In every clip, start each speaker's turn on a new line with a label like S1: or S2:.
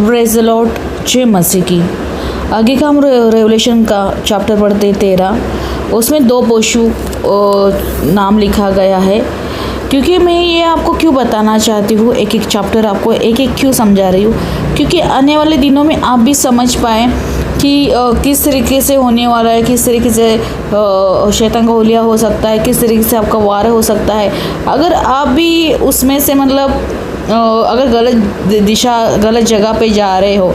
S1: Praise the Lord, जय मसीह की। आगे का हम रेवलेशन का चैप्टर पढ़ते 13। उसमें 2 पशु नाम लिखा गया है। क्योंकि मैं ये आपको क्यों बताना चाहती हूँ, एक एक चैप्टर आपको एक एक क्यों समझा रही हूँ, क्योंकि आने वाले दिनों में आप भी समझ पाएँ कि किस तरीके से होने वाला है, किस तरीके से शैतान का हुलिया हो सकता है, किस तरीके से आपका वार हो सकता है। अगर आप भी उसमें से मतलब अगर गलत दिशा, गलत जगह पे जा रहे हो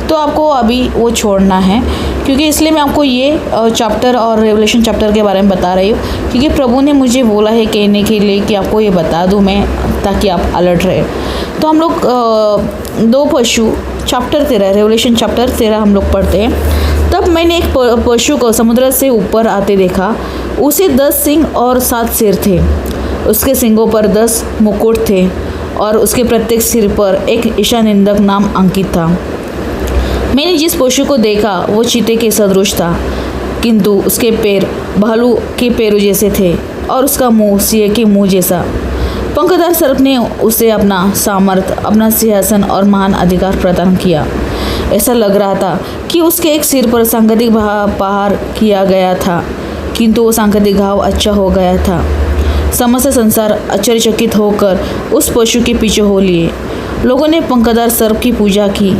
S1: तो आपको अभी वो छोड़ना है। क्योंकि इसलिए मैं आपको ये चैप्टर और रेवलेशन चैप्टर के बारे में बता रही हूँ, क्योंकि प्रभु ने मुझे बोला है कहने के लिए कि आपको ये बता दूँ मैं, ताकि आप अलर्ट रहे। तो हम लोग 2 पशु चैप्टर 13, रेवलेशन चैप्टर 13 हम लोग पढ़ते हैं। तब मैंने एक पशु को समुद्र से ऊपर आते देखा। उसे 10 सिंग और 7 सिर थे। उसके सिंगों पर 10 मुकुट थे और उसके प्रत्येक सिर पर एक ईशा निंदक नाम अंकित था। मैंने जिस पशु को देखा वो चीते के सदृश था, किंतु उसके पैर भालू के पैरों जैसे थे और उसका मुंह सिंह के मुंह जैसा। पंखदार सर्प ने उसे अपना सामर्थ, अपना सिंहासन और महान अधिकार प्रदान किया। ऐसा लग रहा था कि उसके एक सिर पर सांकेतिक प्रहार किया गया था, किंतु वो सांकेतिक घाव अच्छा हो गया था। समस्त संसार आश्चर्यचकित होकर उस पशु के पीछे हो लिए। लोगों ने पंखदार सर्प की पूजा की,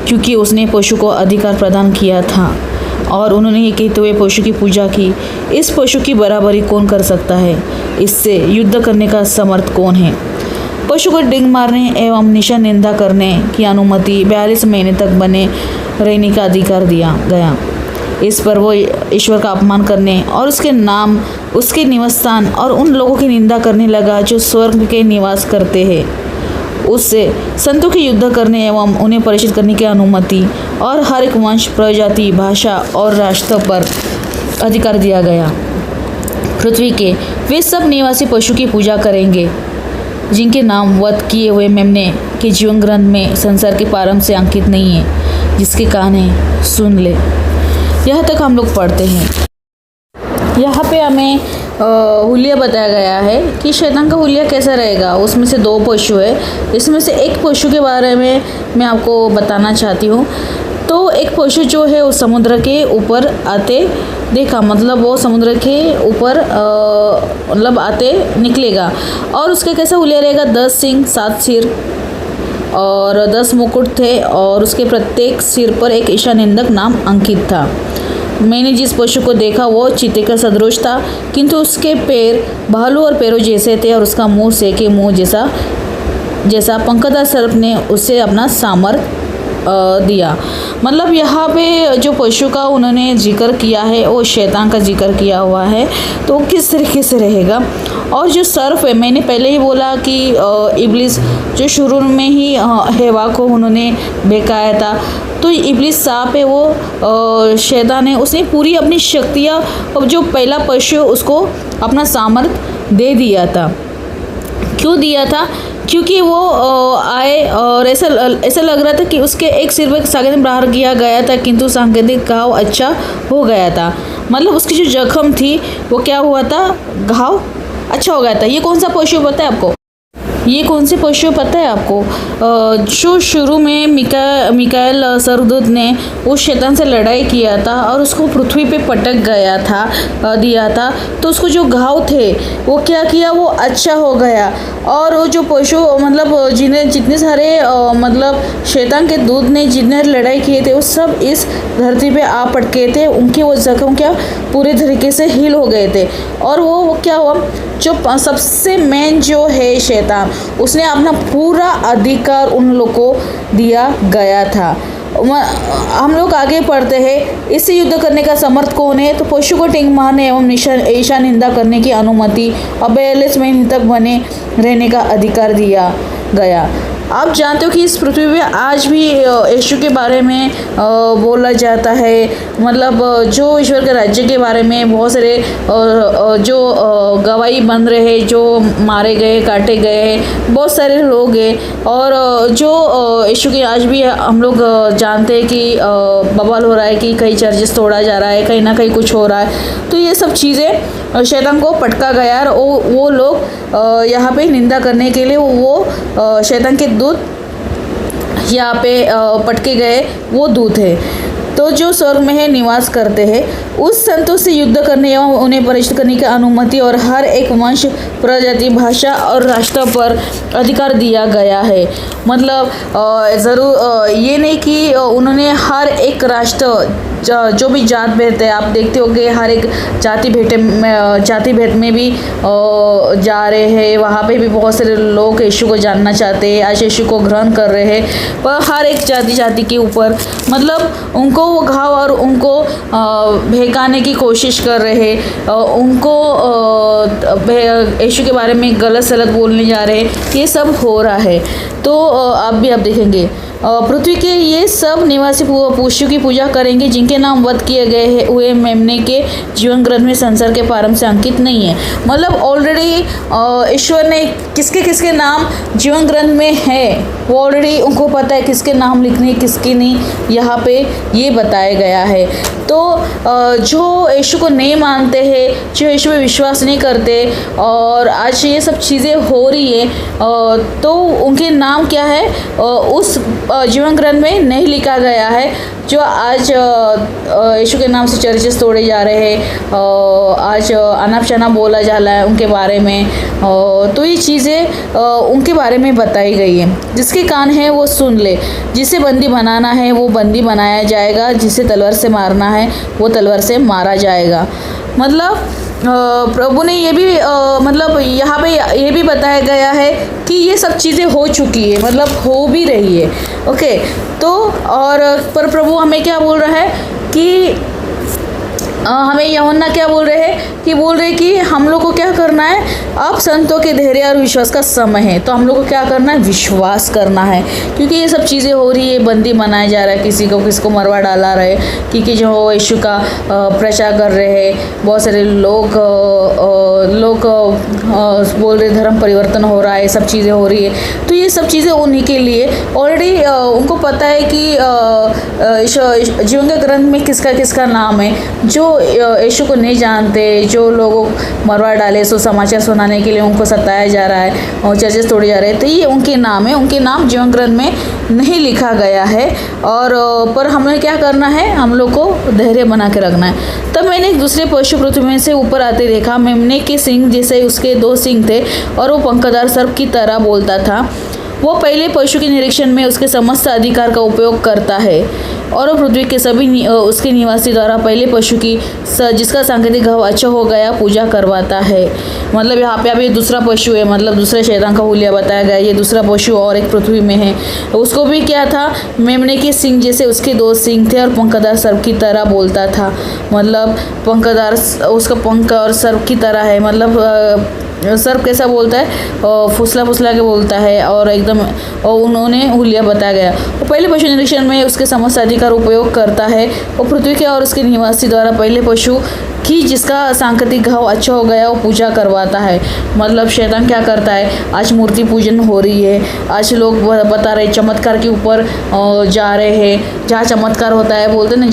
S1: क्योंकि उसने पशु को अधिकार प्रदान किया था, और उन्होंने ये कहते हुए पशु की पूजा की, इस पशु की बराबरी कौन कर सकता है, इससे युद्ध करने का समर्थ कौन है। पशु को डिंग मारने एवं निशान निंदा करने की अनुमति 42 महीने तक बने रहने का अधिकार दिया गया। इस पर वो ईश्वर का अपमान करने और उसके नाम, उसके निवास स्थान और उन लोगों की निंदा करने लगा जो स्वर्ग के निवास करते हैं। उससे संतों के युद्ध करने एवं उन्हें परीक्षित करने की अनुमति और हर एक वंश, प्रजाति, भाषा और राष्ट्र पर अधिकार दिया गया। पृथ्वी के वे सब निवासी पशु की पूजा करेंगे जिनके नाम वध किए हुए मेमने के जीवन ग्रंथ में संसार के प्रारंभ से अंकित नहीं है। जिसके कान है सुन ले। यहाँ तक हम लोग पढ़ते हैं। यहाँ पे हमें हुलिया बताया गया है कि शैतान का हुलिया कैसा रहेगा। उसमें से 2 पशु है। इसमें से एक पशु के बारे में मैं आपको बताना चाहती हूँ। तो एक पशु जो है उस समुद्र के ऊपर आते देखा, मतलब वो समुद्र के ऊपर मतलब आते निकलेगा, और उसका कैसा हुलिया रहेगा, 10 सिंग 7 सिर और 10 मुकुट थे, और उसके प्रत्येक सिर पर एक ईशा निंदक नाम अंकित था। मैंने जिस पशु को देखा वो चीते का सदृश था, किंतु उसके पैर भालू और पैरों जैसे थे और उसका मुंह सिंह के मुंह जैसा। पंखदार सर्प ने उसे अपना सामर्थ दिया। मतलब यहाँ पे जो पशु का उन्होंने जिक्र किया है वो शैतान का जिक्र किया हुआ है। तो किस तरीके से रहेगा। और जो सर्प है, मैंने पहले ही बोला कि इब्लिस जो शुरू में ही हेवा को उन्होंने बहकाया था। तो इब्लिस सांप है, वो शैतान है, उसने पूरी अपनी शक्तियाँ, और जो पहला पशु उसको अपना सामर्थ दे दिया था। क्यों दिया था? क्योंकि वो आए और ऐसा लग रहा था कि उसके एक सिर पर सांकेतिक प्रहार किया गया था, किंतु सांकेतिक घाव अच्छा हो गया था। मतलब उसकी जो जख्म थी वो क्या हुआ था, घाव अच्छा हो गया था। ये कौन सा पशु पता है आपको? ये कौन से पशु पता है आपको? जो शुरू में मिकाएल स्वर्गदूत ने उस शैतान से लड़ाई किया था और उसको पृथ्वी पे पटक दिया था, तो उसको जो घाव थे वो क्या किया, वो अच्छा हो गया। और वो जो पशु मतलब जितने सारे मतलब शैतान के दूत ने जितने लड़ाई किए थे वो सब इस धरती पे आ पटके थे। उनके वो जख्म क्या पूरे तरीके से हील हो गए थे। और वो क्या हुआ, जो सबसे मेन जो है शैतान, उसने अपना पूरा अधिकार उन लोगों को दिया गया था। हम लोग आगे पढ़ते हैं, इससे युद्ध करने का समर्थ कौन है? तो पशु को टिंग मारने एवं ईशा निंदा करने की अनुमति और 42 महीने तक बने रहने का अधिकार दिया गया। आप जानते हो कि इस पृथ्वी पे आज भी यीशु के बारे में बोला जाता है। मतलब जो ईश्वर के राज्य के बारे में बहुत सारे जो गवाही बन रहे हैं, जो मारे गए, काटे गए, बहुत सारे लोग हैं। और जो यीशु के आज भी हम लोग जानते हैं कि बवाल हो रहा है कि कई चर्चेस तोड़ा जा रहा है, कहीं ना कहीं कुछ हो रहा है। तो ये सब चीज़ें शैतान को पटका गया और वो लोग यहाँ पे निंदा करने के लिए वो शैतान के दूत यहाँ पे पटके गए वो दूत है। तो जो स्वर्ग में है निवास करते हैं, उस संतों से युद्ध करने एवं उन्हें पराजित करने की अनुमति और हर एक वंश, प्रजाति, भाषा और राष्ट्र पर अधिकार दिया गया है। मतलब ज़रूर ये नहीं कि उन्होंने हर एक राष्ट्र जो भी जात भेद है, आप देखते होंगे हर एक जाति भेद में भी जा रहे हैं, वहाँ पे भी बहुत सारे लोग यीशु को जानना चाहते हैं, आज यीशु को ग्रहण कर रहे हैं। पर हर एक जाति के ऊपर मतलब उनको वो घाव और उनको बहकाने की कोशिश कर रहे हैं, उनको यीशु के बारे में गलत सलत बोलने जा रहे हैं, ये सब हो रहा है। तो आप देखेंगे पृथ्वी के ये सब निवासी पशु की पूजा करेंगे जिनके नाम वध किए गए हुए मेमने के जीवन ग्रंथ में संसार के प्रारंभ से अंकित नहीं है। मतलब ऑलरेडी ईश्वर ने किसके किसके नाम जीवन ग्रंथ में है, वो ऑलरेडी उनको पता है किसके नाम लिखने किसके नहीं, यहाँ पे ये बताया गया है। तो जो यीशु को नहीं मानते हैं, जो यीशु पे विश्वास नहीं करते और आज ये सब चीज़ें हो रही है, तो उनके नाम क्या है उस जीवन ग्रंथ में नहीं लिखा गया है। जो आज यीशु के नाम से चर्चेस तोड़े जा रहे हैं, आज अनाप शनाप बोला जा रहा है उनके बारे में, तो ये चीज़ें उनके बारे में बताई गई है। जिसके कान है वो सुन ले, जिसे बंदी बनाना है वो बंदी बनाया जाएगा, जिसे तलवार से मारना है वो तलवार से मारा जाएगा। मतलब प्रभु ने ये भी मतलब यहाँ पे ये भी बताया गया है कि ये सब चीज़ें हो चुकी है, मतलब हो भी रही है। ओके, तो और पर प्रभु हमें क्या बोल रहा है कि हमें यूहन्ना क्या बोल रहे हैं कि हम लोग को क्या करना है, अब संतों के धैर्य और विश्वास का समय है। तो हम लोग को क्या करना है, विश्वास करना है, क्योंकि ये सब चीज़ें हो रही है, बंदी बनाया जा रहा है, किसको मरवा डाला रहे, क्योंकि जो यीशु का प्रचार कर रहे हैं, बहुत सारे लोग बोल रहे धर्म परिवर्तन हो रहा है, सब चीज़ें हो रही है। तो ये सब चीज़ें उन्हीं के लिए ऑलरेडी उनको पता है कि जीवन के ग्रंथ में किसका किसका नाम है। जो यीशु को नहीं जानते, जो लोगों मरवा डाले, सो समाचार सुनाने के लिए उनको सताया जा रहा है और चर्चेस तोड़े जा रहे हैं, तो ये उनके नाम है, उनके नाम जीवन ग्रंथ में नहीं लिखा गया है। और पर हमें क्या करना है, हम लोग को धैर्य बना के रखना है। तब मैंने एक दूसरे पशु पृथ्वी में से ऊपर आते देखा, मेमने के सिंह जैसे उसके 2 सिंह थे और वो पंखदार सर्प की तरह बोलता था। वो पहले पशु के निरीक्षण में उसके समस्त अधिकार का उपयोग करता है और वो पृथ्वी के सभी उसके निवासी द्वारा पहले पशु की जिसका सांकेतिक घाव अच्छा हो गया पूजा करवाता है। मतलब यहाँ पे अभी दूसरा पशु है, मतलब दूसरे शैतान का हुलिया बताया गया। ये दूसरा पशु और एक पृथ्वी में है, उसको भी क्या था, मेमने के सिंह जैसे उसके 2 सिंह थे और पंखदार सर्प की तरह बोलता था। मतलब पंखदार उसका पंख और सर्प की तरह है, मतलब सर्प कैसा बोलता है, फुसला के बोलता है और एकदम उन्होंने हुलिया बताया गया। वो पहले पशु निरीक्षण में उसके समस्त अधिकार उपयोग करता है। वो पृथ्वी के और उसके निवासी द्वारा पहले पशु की जिसका सांकेतिक घाव अच्छा हो गया वो पूजा करवाता है। मतलब शैतान क्या करता है, आज मूर्ति पूजन हो रही है, आज लोग बता रहे चमत्कार के ऊपर जा रहे हैं, जहाँ चमत्कार होता है बोलते ना,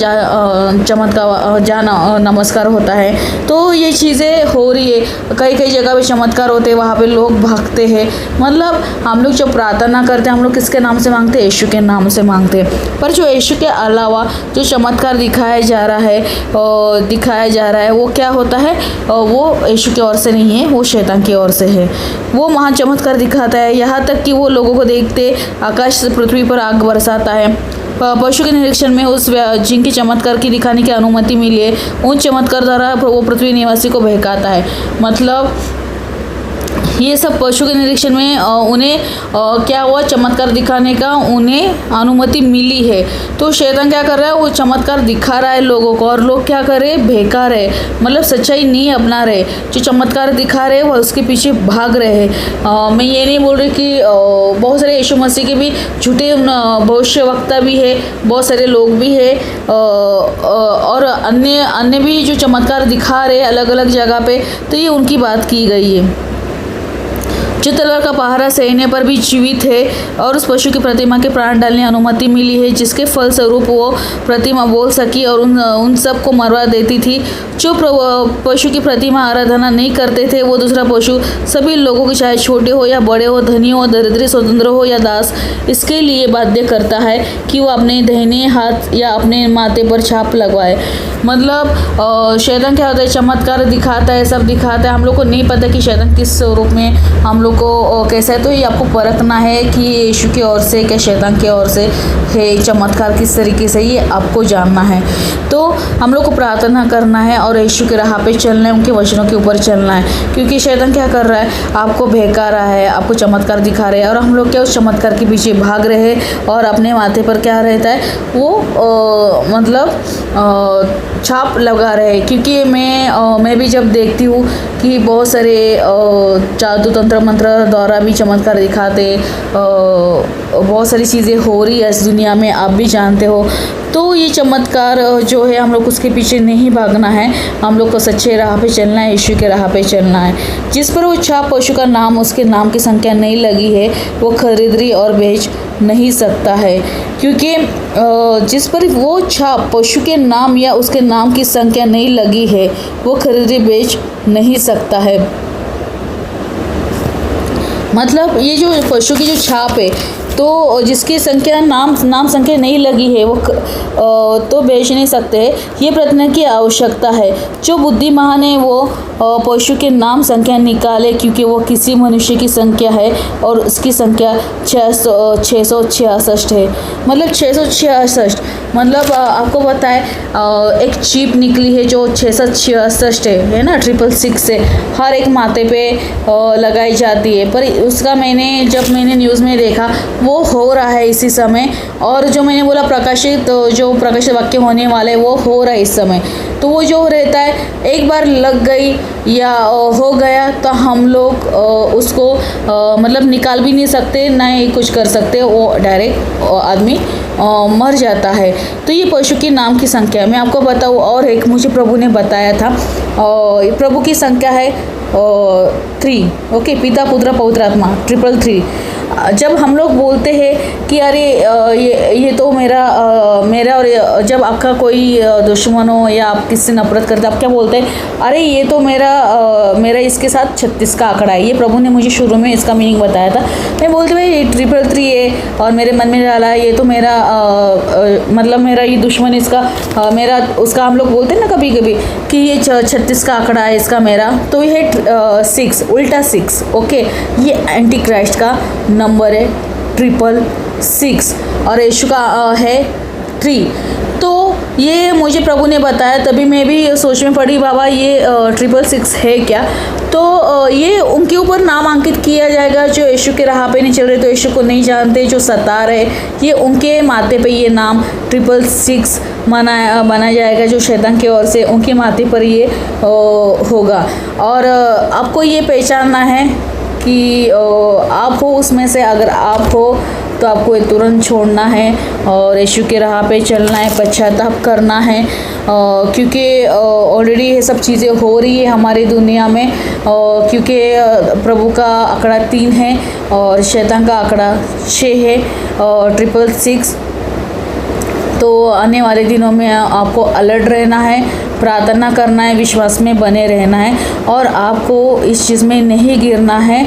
S1: जहाँ नमस्कार होता है, तो ये चीज़ें हो रही है। कई जगह पे चमत्कार होते हैं, वहाँ पे लोग भागते हैं। मतलब हम लोग जो प्रार्थना करते हैं, हम लोग किसके नाम से मांगते हैं, यीशु के नाम से मांगते हैं। पर जो यीशु के अलावा जो चमत्कार दिखाया जा रहा है वो क्या होता है, वो यीशु की ओर से नहीं है, वो शैतान की ओर से है। वो महान चमत्कार दिखाता है, यहाँ तक कि वो लोगों को देखते आकाश से पृथ्वी पर आग बरसाता है। पशु के निरीक्षण में उस जिनकी चमत्कार की दिखाने की अनुमति मिली है, उन चमत्कार द्वारा वो पृथ्वी निवासी को बहकाता है। मतलब ये सब पशु के निरीक्षण में उन्हें क्या हुआ, चमत्कार दिखाने का उन्हें अनुमति मिली है। तो शैतान क्या कर रहा है, वो चमत्कार दिखा रहा है लोगों को और लोग क्या कर रहे हैं, बहका रहे, मतलब सच्चाई नहीं अपना रहे। जो चमत्कार दिखा रहे वो उसके पीछे भाग रहे हैं। मैं ये नहीं बोल रही कि बहुत सारे यीशु मसीह के भी झूठे भविष्यवक्ता भी है, बहुत सारे लोग भी है और अन्य भी जो चमत्कार दिखा रहे अलग अलग जगह पे, तो ये उनकी बात की गई है। जो तलवार का पहरा सहने पर भी जीवित है और उस पशु की प्रतिमा के प्राण डालने की अनुमति मिली है, जिसके फलस्वरूप वो प्रतिमा बोल सकी और उन सब को मरवा देती थी। जो पशु की प्रतिमा आराधना नहीं करते थे, वो दूसरा पशु सभी लोगों के, चाहे छोटे हो या बड़े हो, धनी हो, दरिद्र, स्वतंत्र हो या दास, इसके लिए बाध्य करता है कि वो अपने दाहिने हाथ या अपने माथे पर छाप लगवाए। मतलब शैतान क्या होता है, चमत्कार दिखाता है, सब दिखाता है। हम लोग को नहीं पता कि शैतान किस स्वरूप में हम लोग को कैसा है। तो ये आपको परखना है कि यीशु की ओर से क्या शैतान की ओर से है, चमत्कार किस तरीके से, ये आपको जानना है। तो हम लोग को प्रार्थना करना है और यीशु के राह पे चलना है, उनके वचनों के ऊपर चलना है। क्योंकि शैतान क्या कर रहा है, आपको बहका रहा है, आपको चमत्कार दिखा रहे हैं और हम लोग क्या उस चमत्कार के पीछे भाग रहे हैं और अपने माथे पर क्या रहता है, वो मतलब छाप लगा रहे हैं। क्योंकि मैं भी जब देखती हूँ कि बहुत सारे जादू तंत्र मंत्र द्वारा भी चमत्कार दिखाते, बहुत सारी चीज़ें हो रही है इस दुनिया में, आप भी जानते हो। तो ये चमत्कार जो है, हम लोग उसके पीछे नहीं भागना है, हम लोग को सच्चे राह पे चलना है, यीशु के राह पे चलना है। जिस पर वो छाप पशु का नाम, उसके नाम की संख्या नहीं लगी है, वो खरीदी और बेच नहीं सकता है। क्योंकि जिस पर वो छाप पशु के नाम या उसके नाम की संख्या नहीं लगी है, वो खरीदी बेच नहीं सकता है। मतलब ये जो पशु की जो छाप है, तो जिसकी संख्या नाम संख्या नहीं लगी है, वो तो बेच नहीं सकते। ये प्रयत्न की आवश्यकता है। जो बुद्धिमान है वो पशु के नाम संख्या निकाले, क्योंकि वो किसी मनुष्य की संख्या है और उसकी संख्या 666 है। मतलब 666, मतलब आपको पता है एक चिप निकली है जो 666 है ना, 666 से हर एक माथे पे लगाई जाती है। पर उसका जब मैंने न्यूज़ में देखा, वो हो रहा है इसी समय। और जो मैंने बोला प्रकाशित, जो प्रकाशित वाक्य होने वाले, वो हो रहा है इस समय। तो वो जो रहता है, एक बार लग गई या हो गया तो हम लोग उसको मतलब निकाल भी नहीं सकते, ना ही कुछ कर सकते, वो डायरेक्ट आदमी मर जाता है। तो ये पशु के नाम की संख्या मैं आपको बताऊँ। और एक मुझे प्रभु ने बताया था, प्रभु की संख्या है 3, ओके, पिता पुत्र पवित्र आत्मा, 333। जब हम लोग बोलते हैं कि अरे ये तो मेरा और जब आपका कोई दुश्मन हो या आप किससे नफरत करते, आप क्या बोलते हैं, अरे ये तो मेरा इसके साथ 36 का आंकड़ा है। ये प्रभु ने मुझे शुरू में इसका मीनिंग बताया था। मैं बोलती भाई ये 333 है और मेरे मन में डाला ये तो मेरा मतलब मेरा ये दुश्मन इसका मेरा उसका, हम लोग बोलते हैं ना कभी कभी कि ये 36 का आंकड़ा है इसका मेरा। तो ये 6 उल्टा 6, ओके, ये एंटी क्राइस्ट का नंबर है 666 और यीशु का है 3। तो ये मुझे प्रभु ने बताया, तभी मैं भी सोच में पड़ी, बाबा ये 666 है क्या। तो ये उनके ऊपर नाम अंकित किया जाएगा जो यीशु के राह पे नहीं चल रहे, तो यीशु को नहीं जानते, जो सता रहे, ये उनके माथे पे ये नाम 666 मनाया जाएगा, जो शैतान की ओर से उनके माथे पर ये होगा। और आपको ये पहचानना है कि आप हो उसमें से, अगर आप हो तो आपको ये तुरंत छोड़ना है और यीशु के राह पे चलना है, पश्चाताप करना है। क्योंकि ऑलरेडी ये सब चीज़ें हो रही है हमारी दुनिया में, क्योंकि प्रभु का आंकड़ा 3 है और शैतान का आंकड़ा 6 है और 666। तो आने वाले दिनों में आपको अलर्ट रहना है, प्रार्थना करना है, विश्वास में बने रहना है और आपको इस चीज़ में नहीं गिरना है।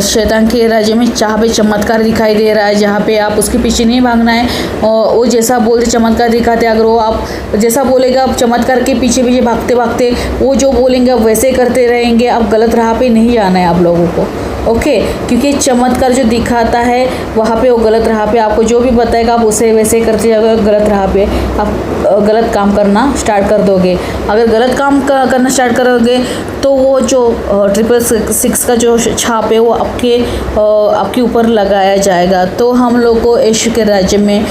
S1: शैतान के राज्य में जहाँ पे चमत्कार दिखाई दे रहा है, जहाँ पे आप उसके पीछे नहीं भागना है। वो जैसा बोलते चमत्कार दिखाते, अगर वो आप जैसा बोलेगा, आप चमत्कार के पीछे पीछे भागते भागते वो जो बोलेंगे आप वैसे करते रहेंगे, आप गलत राह पे नहीं जाना है आप लोगों को, ओके। क्योंकि चमत्कार जो दिखाता है वहाँ पे वो गलत राह पे आपको जो भी बताएगा आप उसे वैसे करते जाओगे, गलत राह पे आप गलत काम करना स्टार्ट कर दोगे। अगर गलत काम करना स्टार्ट करोगे तो वो जो 666 का जो छाप है वो आपके ऊपर लगाया जाएगा। तो हम लोग को यीशु के राज्य में,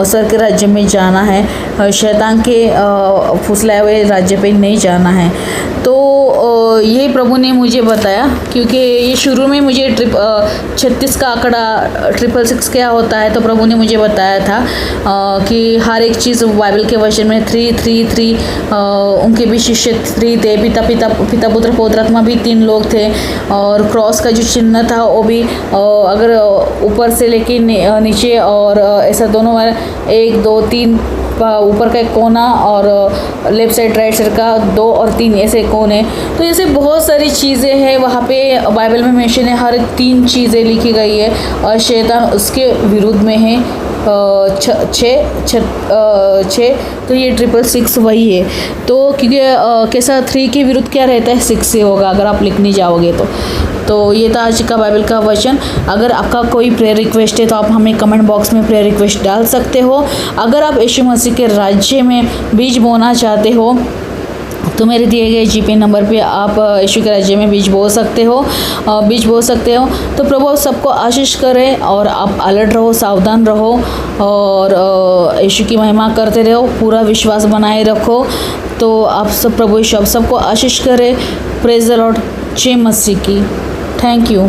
S1: सर के राज्य में जाना है, शैतान के फुसलाए हुए राज्य पे नहीं जाना है। तो ये प्रभु ने मुझे बताया, क्योंकि यीशु शुरू में मुझे 36 का आंकड़ा 666 क्या होता है, तो प्रभु ने मुझे बताया था कि हर एक चीज़ बाइबल के वर्षन में 3 उनके भी शिष्य 3 थे, पिता पुत्र पवित्रात्मा भी 3 लोग थे, और क्रॉस का जो चिन्ह था वो भी अगर ऊपर से लेके नीचे और ऐसा दोनों 1 2 3 ऊपर का एक कोना और लेफ्ट साइड राइट साइड का 2 और 3 ऐसे कोने, तो ऐसे बहुत सारी चीज़ें हैं वहाँ पे बाइबल में मेंशन है। हर 3 चीज़ें लिखी गई है और शैतान उसके विरुद्ध में है 6, तो ये 666 वही है। तो क्योंकि कैसा 3 के विरुद्ध क्या रहता है, 6 से होगा अगर आप लिखने जाओगे तो ये था आज का बाइबल का वचन। अगर आपका कोई प्रेयर रिक्वेस्ट है तो आप हमें कमेंट बॉक्स में प्रेयर रिक्वेस्ट डाल सकते हो। अगर आप यीशु मसीह के राज्य में बीज बोना चाहते हो तो मेरे दिए गए जीपे नंबर पे आप यीशु के राज्य में बीज बो सकते हो। तो प्रभु सबको आशीष करे और आप अलर्ट रहो, सावधान रहो और यीशु की महिमा करते रहो, पूरा विश्वास बनाए रखो। तो आप सब प्रभु यीशु आप सबको आशीष करे। Praise the Lord. जय मसीह की। Thank you.